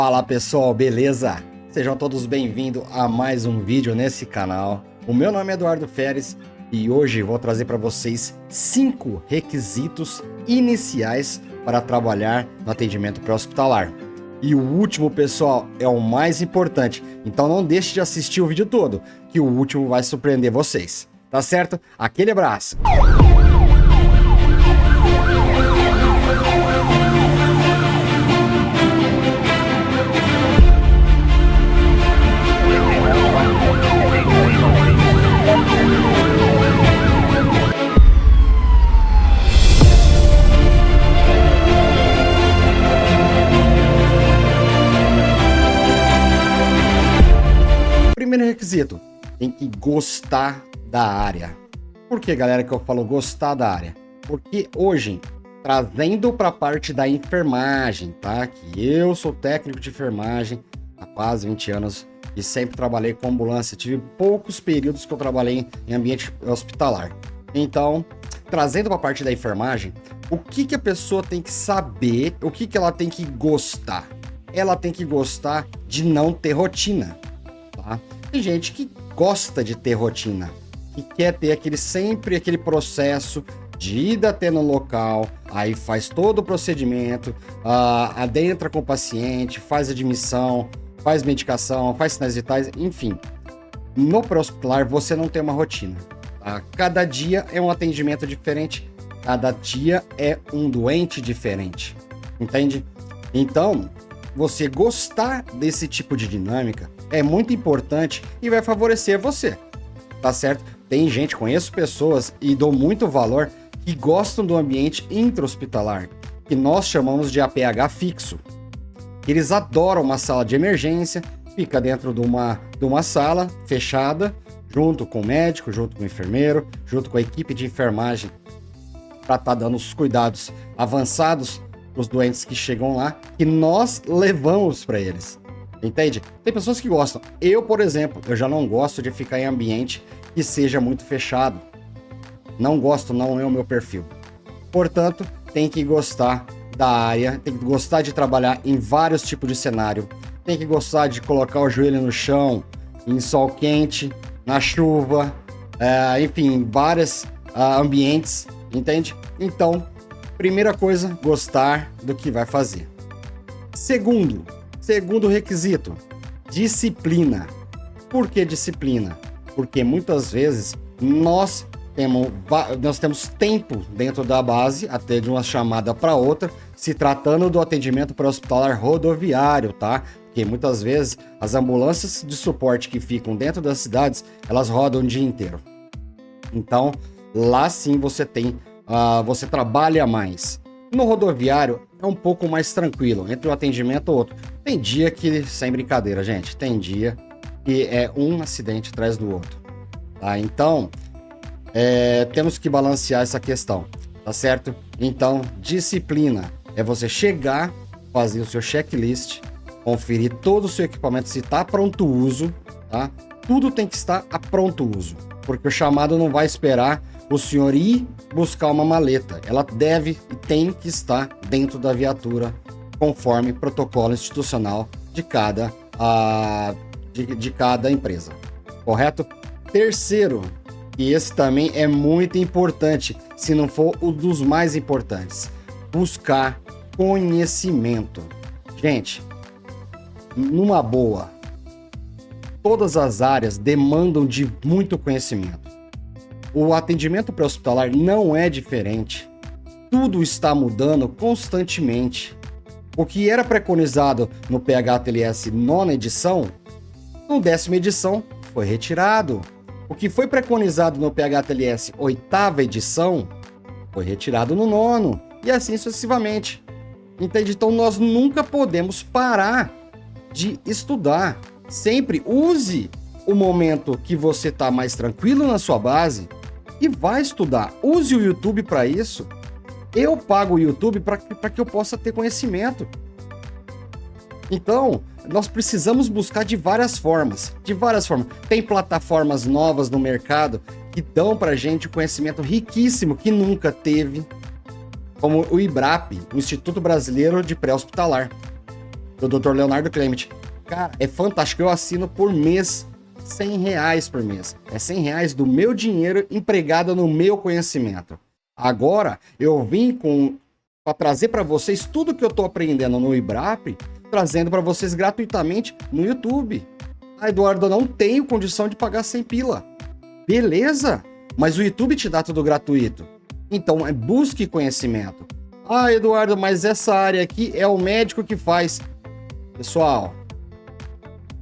Fala pessoal, beleza? Sejam todos bem-vindos a mais um vídeo nesse canal. O meu nome é Eduardo Feres e hoje vou trazer para vocês 5 requisitos iniciais para trabalhar no atendimento pré-hospitalar. E o último, pessoal, é o mais importante, então não deixe de assistir o vídeo todo, que o último vai surpreender vocês. Tá certo? Aquele abraço! Primeiro requisito, tem que gostar da área. Por que, galera, que eu falo gostar da área? Porque hoje, trazendo para a parte da enfermagem, tá? Que eu sou técnico de enfermagem há quase 20 anos e sempre trabalhei com ambulância. Tive poucos períodos que eu trabalhei em ambiente hospitalar. Então, trazendo para a parte da enfermagem, o que a pessoa tem que saber, o que ela tem que gostar? Ela tem que gostar de não ter rotina. Tá? Tem gente que gosta de ter rotina, que quer ter sempre aquele processo de ida até no local, aí faz todo o procedimento, adentra com o paciente, faz admissão, faz medicação, faz sinais vitais, enfim. No pré-hospitalar você não tem uma rotina. Tá? Cada dia é um atendimento diferente, cada dia é um doente diferente, entende? Então, você gostar desse tipo de dinâmica é muito importante e vai favorecer você, tá certo? Tem gente, conheço pessoas e dou muito valor que gostam do ambiente intra-hospitalar, que nós chamamos de APH fixo. Eles adoram uma sala de emergência, fica dentro de uma sala fechada, junto com o médico, junto com o enfermeiro, junto com a equipe de enfermagem, para estar dando os cuidados avançados os doentes que chegam lá, que nós levamos para eles, entende? Tem pessoas que gostam. Eu, por exemplo, eu já não gosto de ficar em ambiente que seja muito fechado. Não gosto, não é o meu perfil. Portanto, tem que gostar da área, tem que gostar de trabalhar em vários tipos de cenário, tem que gostar de colocar o joelho no chão, em sol quente, na chuva, enfim, vários ambientes, entende? Então, primeira coisa, gostar do que vai fazer. Segundo requisito, disciplina. Por que disciplina? Porque muitas vezes nós temos tempo dentro da base, até de uma chamada para outra, se tratando do atendimento pré-hospitalar rodoviário, tá? Porque muitas vezes as ambulâncias de suporte que ficam dentro das cidades, elas rodam o dia inteiro. Então, lá sim você trabalha mais. No rodoviário é um pouco mais tranquilo, entre um atendimento e outro. Tem dia que, sem brincadeira, gente, tem dia que é um acidente atrás do outro. Tá? Então, temos que balancear essa questão, tá certo? Então, disciplina é você chegar, fazer o seu checklist, conferir todo o seu equipamento se está pronto uso, tá? Tudo tem que estar a pronto uso, porque o chamado não vai esperar o senhor ir buscar uma maleta. Ela deve e tem que estar dentro da viatura, conforme protocolo institucional de cada empresa. Correto? Terceiro, e esse também é muito importante, se não for um dos mais importantes, buscar conhecimento. Gente, numa boa, todas as áreas demandam de muito conhecimento. O atendimento pré-hospitalar não é diferente. Tudo está mudando constantemente. O que era preconizado no PH-TLS 9ª edição, no 10ª edição, foi retirado. O que foi preconizado no PH-TLS 8ª edição, foi retirado no 9º, e assim sucessivamente. Entende? Então nós nunca podemos parar de estudar. Sempre use o momento que você está mais tranquilo na sua base e vai estudar. Use o YouTube para isso. Eu pago o YouTube para que eu possa ter conhecimento. Então, nós precisamos buscar de várias formas. Tem plataformas novas no mercado que dão para a gente conhecimento riquíssimo que nunca teve, como o IBRAP, o Instituto Brasileiro de Pré-Hospitalar. do Dr. Leonardo Clemente. Cara, é fantástico, eu assino por mês, R$100 por mês. É R$100 do meu dinheiro empregado no meu conhecimento. Agora, eu vim para trazer para vocês tudo que eu tô aprendendo no IBRAP, trazendo para vocês gratuitamente no YouTube. Ah, Eduardo, eu não tenho condição de pagar 100 pila. Beleza, mas o YouTube te dá tudo gratuito. Então, busque conhecimento. Ah, Eduardo, mas essa área aqui é o médico que faz. Pessoal,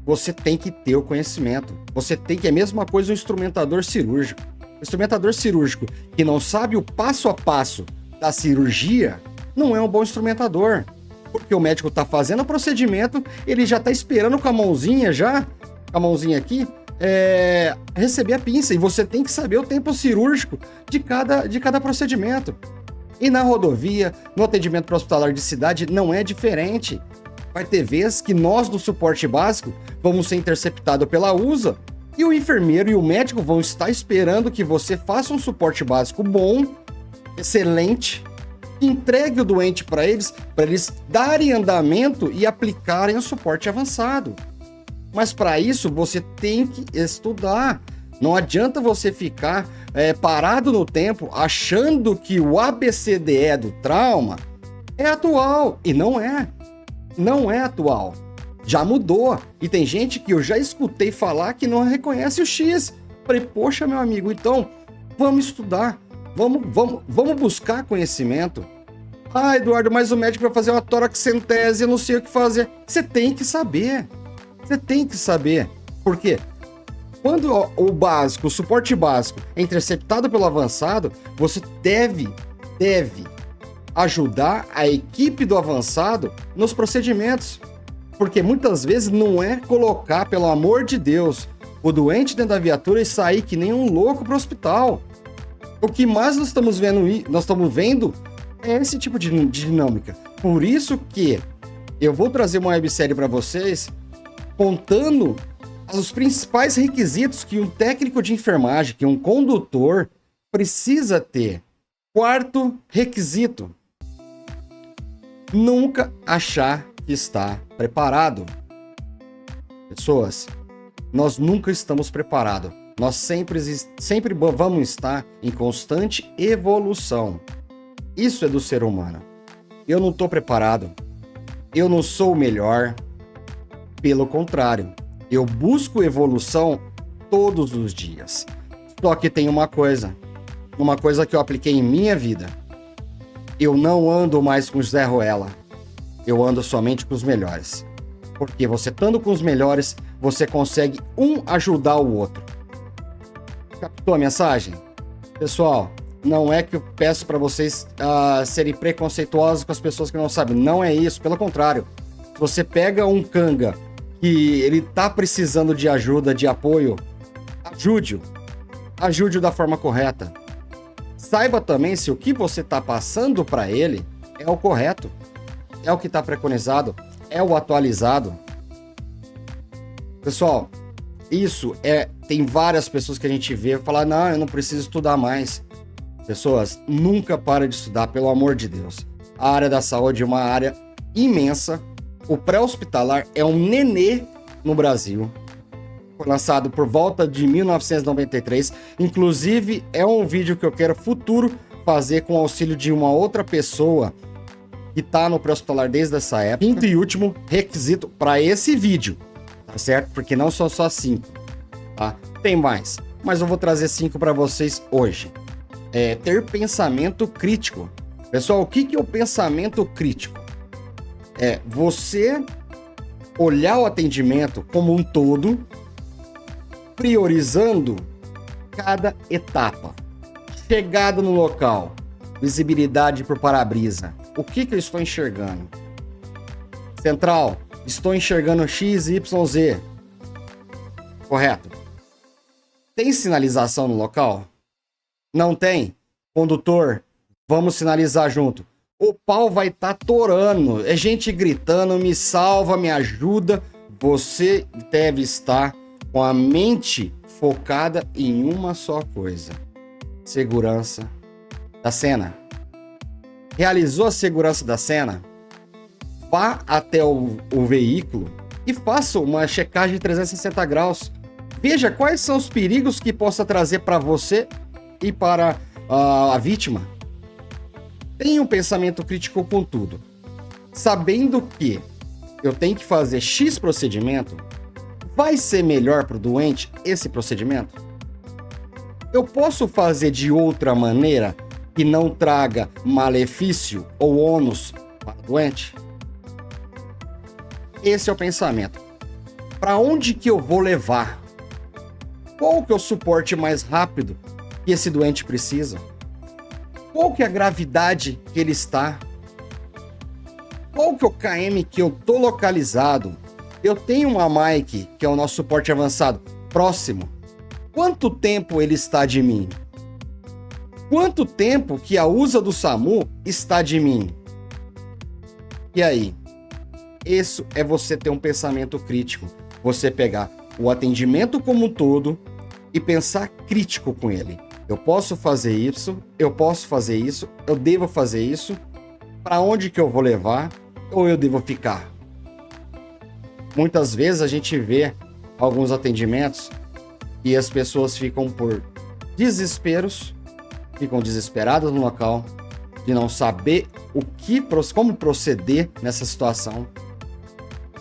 você tem que ter o conhecimento. Você tem que... É a mesma coisa o instrumentador cirúrgico. O instrumentador cirúrgico que não sabe o passo a passo da cirurgia não é um bom instrumentador. Porque o médico está fazendo o procedimento, ele já está esperando com a mãozinha aqui, receber a pinça. E você tem que saber o tempo cirúrgico de cada procedimento. E na rodovia, no atendimento hospitalar de cidade, não é diferente. Vai ter vezes que nós do suporte básico vamos ser interceptados pela USA e o enfermeiro e o médico vão estar esperando que você faça um suporte básico bom, excelente, entregue o doente para eles darem andamento e aplicarem o suporte avançado. Mas para isso você tem que estudar. Não adianta você ficar parado no tempo achando que o ABCDE do trauma é atual. E não é. Não é atual. Já mudou. E tem gente que eu já escutei falar que não reconhece o X. Falei, poxa, meu amigo, então vamos estudar. Vamos buscar conhecimento. Ah, Eduardo, mas o médico vai fazer uma toraxentese, eu não sei o que fazer. Você tem que saber. Você tem que saber. Por quê? Quando o básico, o suporte básico é interceptado pelo avançado, você deve ajudar a equipe do avançado nos procedimentos. Porque muitas vezes não é colocar, pelo amor de Deus, o doente dentro da viatura e sair que nem um louco para o hospital. O que mais nós estamos vendo é esse tipo de dinâmica. Por isso que eu vou trazer uma websérie para vocês contando os principais requisitos que um técnico de enfermagem, que um condutor precisa ter. Quarto requisito: nunca achar que está preparado. Pessoas, nós nunca estamos preparados. Nós sempre vamos estar em constante evolução. Isso é do ser humano. Eu não estou preparado. Eu não sou o melhor. Pelo contrário, eu busco evolução todos os dias. Só que tem uma coisa que eu apliquei em minha vida. Eu não ando mais com o Zé Ruela. Eu ando somente com os melhores. Porque você estando com os melhores, você consegue ajudar o outro. Captou a mensagem? Pessoal, não é que eu peço para vocês serem preconceituosos com as pessoas que não sabem. Não é isso, pelo contrário. Se você pega um canga que ele tá precisando de ajuda, de apoio, ajude-o da forma correta. Saiba também se o que você tá passando para ele é o correto, é o que tá preconizado, é o atualizado. Pessoal, isso tem várias pessoas que a gente vê falar, não, eu não preciso estudar mais. Pessoas, nunca para de estudar, pelo amor de Deus. A área da saúde é uma área imensa. O pré-hospitalar é um nenê no Brasil. Foi lançado por volta de 1993. Inclusive, é um vídeo que eu quero futuro fazer com o auxílio de uma outra pessoa que está no pré-hospitalar desde essa época. Quinto e último requisito para esse vídeo, tá certo? Porque não são só 5, tá? Tem mais, mas eu vou trazer 5 para vocês hoje. Ter pensamento crítico. Pessoal, o que é o pensamento crítico? É você olhar o atendimento como um todo, priorizando cada etapa. Chegada no local, visibilidade por para-brisa. O que eu estou enxergando? Central, estou enxergando X, Y, Z. Correto? Tem sinalização no local? Não tem? Condutor, vamos sinalizar junto. O pau vai estar torando, é gente gritando, me salva, me ajuda. Você deve estar com a mente focada em uma só coisa: segurança da cena. Realizou a segurança da cena? vá até o veículo e faça uma checagem de 360 graus. Veja quais são os perigos que possa trazer para você e para a vítima. Tenha um pensamento crítico com tudo. Sabendo que eu tenho que fazer X procedimento, vai ser melhor para o doente esse procedimento? Eu posso fazer de outra maneira que não traga malefício ou ônus para o doente? Esse é o pensamento. Para onde que eu vou levar? Qual que é o suporte mais rápido que esse doente precisa? Qual que é a gravidade que ele está? Qual que é o KM que eu tô localizado? Eu tenho uma MAIC, que é o nosso suporte avançado, próximo. Quanto tempo ele está de mim? Quanto tempo que a USA do SAMU está de mim? E aí? Isso é você ter um pensamento crítico. Você pegar o atendimento como um todo e pensar crítico com ele. Eu posso fazer isso, eu posso fazer isso, eu devo fazer isso. Para onde que eu vou levar? Ou eu devo ficar? Muitas vezes a gente vê alguns atendimentos e as pessoas ficam por desesperos, ficam desesperadas no local, de não saber como proceder nessa situação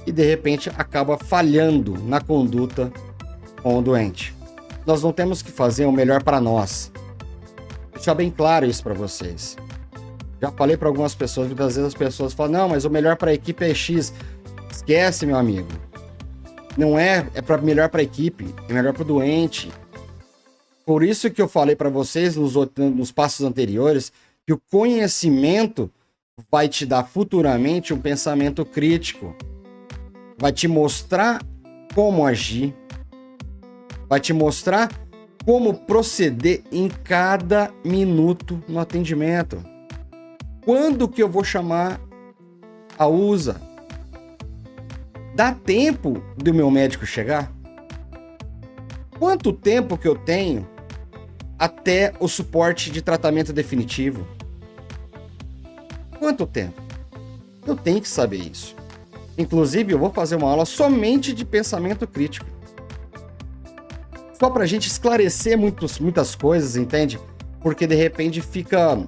e de repente acaba falhando na conduta com o doente. Nós não temos que fazer o melhor para nós. Vou deixar bem claro isso para vocês. Já falei para algumas pessoas, muitas vezes as pessoas falam, não, mas o melhor para a equipe é X. Esquece, meu amigo. Não é melhor para a equipe, é melhor para o doente. Por isso que eu falei para vocês nos passos anteriores, que o conhecimento vai te dar futuramente um pensamento crítico. Vai te mostrar como agir. Vai te mostrar como proceder em cada minuto no atendimento. Quando que eu vou chamar a USA? Dá tempo do meu médico chegar? Quanto tempo que eu tenho até o suporte de tratamento definitivo? Quanto tempo? Eu tenho que saber isso. Inclusive, eu vou fazer uma aula somente de pensamento crítico. Só para a gente esclarecer muitas coisas, entende? Porque de repente fica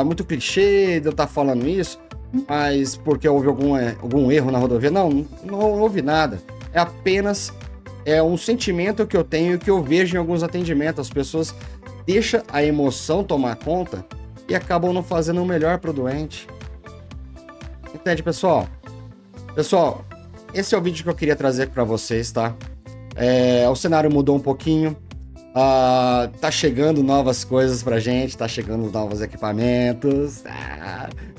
muito clichê de eu estar falando isso, mas porque houve algum erro na rodovia. Não houve nada. É apenas um sentimento que eu tenho e que eu vejo em alguns atendimentos. As pessoas deixam a emoção tomar conta e acabam não fazendo o melhor para o doente. Entende, pessoal? Pessoal, esse é o vídeo que eu queria trazer para vocês, tá? O cenário mudou um pouquinho. Tá chegando novas coisas pra gente, tá chegando novos equipamentos,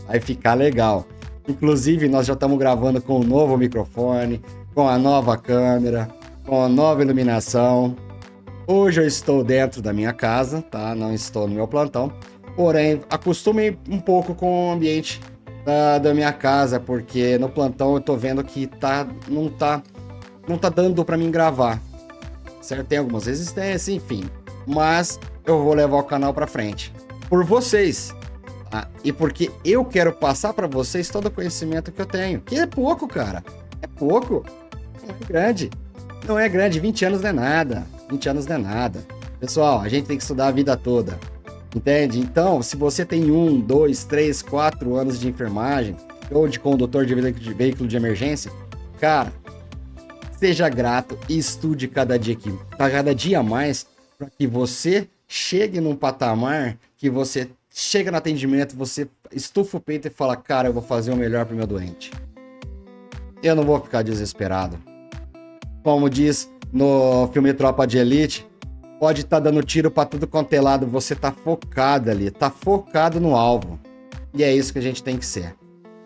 vai ficar legal. Inclusive, nós já estamos gravando com o novo microfone, com a nova câmera, com a nova iluminação. Hoje eu estou dentro da minha casa, tá? Não estou no meu plantão. Porém, acostume um pouco com o ambiente da minha casa, porque no plantão eu tô vendo que não tá dando pra mim gravar. Certo? Tem algumas resistências, enfim. Mas eu vou levar o canal pra frente. Por vocês. Tá? E porque eu quero passar pra vocês todo o conhecimento que eu tenho. Que é pouco, cara. É pouco. Não é grande. Não é grande. 20 anos não é nada. 20 anos não é nada. Pessoal, a gente tem que estudar a vida toda. Entende? Então, se você tem 1, 2, 3, 4 anos de enfermagem ou de condutor de veículo de emergência, cara, seja grato e estude cada dia mais, para que você chegue num patamar que você chega no atendimento, você estufa o peito e fala, cara, eu vou fazer o melhor pro meu doente. Eu não vou ficar desesperado. Como diz no filme Tropa de Elite, pode estar dando tiro para tudo quanto é lado, você tá focado ali, tá focado no alvo. E é isso que a gente tem que ser.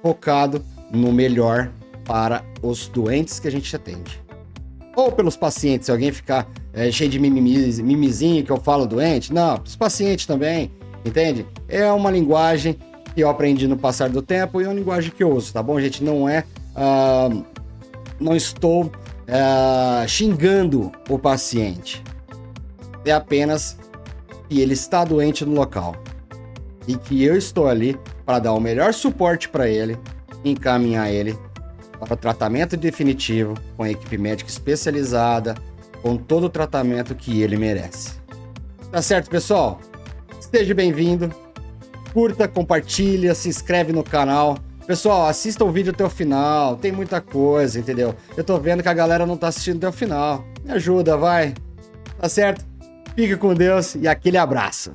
Focado no melhor para os doentes que a gente atende. Ou pelos pacientes, se alguém ficar cheio de mimizinho que eu falo doente, não, os pacientes também, entende? É uma linguagem que eu aprendi no passar do tempo e é uma linguagem que eu uso, tá bom, gente? Não estou xingando o paciente. É apenas que ele está doente no local e que eu estou ali para dar o melhor suporte para ele e encaminhar ele para o tratamento definitivo com a equipe médica especializada, com todo o tratamento que ele merece. Tá certo, pessoal? Seja bem-vindo, curta, compartilha, se inscreve no canal. Pessoal, assista o vídeo até o final, tem muita coisa, entendeu? Eu tô vendo que a galera não tá assistindo até o final. Me ajuda, vai. Tá certo? Fique com Deus e aquele abraço.